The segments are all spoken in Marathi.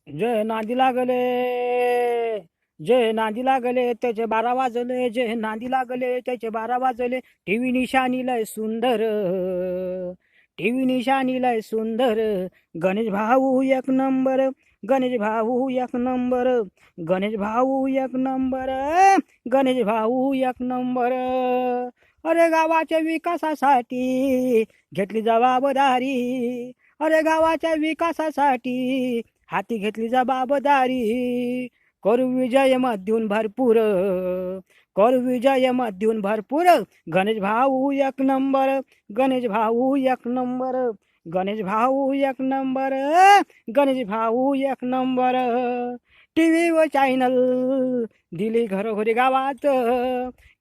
जय नांदी लागले, जय नांदी लागले, त्याचे 12 वाजले. जय नांदी लागले, त्याचे 12 वाजले. टीव्ही निशाणी लय सुंदर, टीव्ही निशाणी लय सुंदर. गणेश भाऊ एक नंबर, गणेश भाऊ एक नंबर, गणेश भाऊ एक नंबर, गणेश भाऊ एक नंबर. अरे गावाच्या विकासासाठी घेतली जबाबदारी, अरे गावाच्या विकासासाठी हाती घेतली जबाबदारी. करू विजय मधून भरपूर, करू विजय मधून भरपूर. गणेश भाऊ एक नंबर, गणेश भाऊ एक नंबर, गणेश भाऊ एक नंबर, गणेश भाऊ एक नंबर. टीव्ही व चॅनल दिली घरोघरी गावात,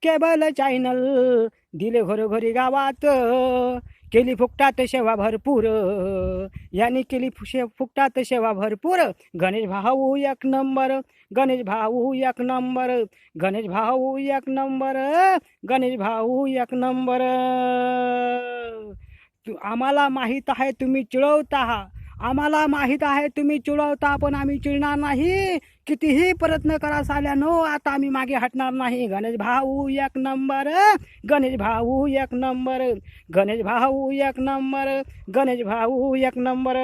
केबल चॅनल दिले घरोघरी गावात. केली फुकटात सेवा भरपूर, यांनी केली फुकटात सेवा भरपूर. गणेश भाऊ एक नंबर, गणेश भाऊ एक नंबर, गणेश भाऊ एक नंबर, गणेश भाऊ एक नंबर. आम्हाला माहीत आहे तुम्ही चिडवता, आम्हाला माहीत आहे तुम्ही चिडवता, पण आम्ही चिडणार नाही. कितीही प्रयत्न करा साल्यानो, आता आम्ही मागे हटणार नाही. गणेश भाऊ एक नंबर, गणेश भाऊ एक नंबर, गणेश भाऊ एक नंबर, गणेश भाऊ एक नंबर.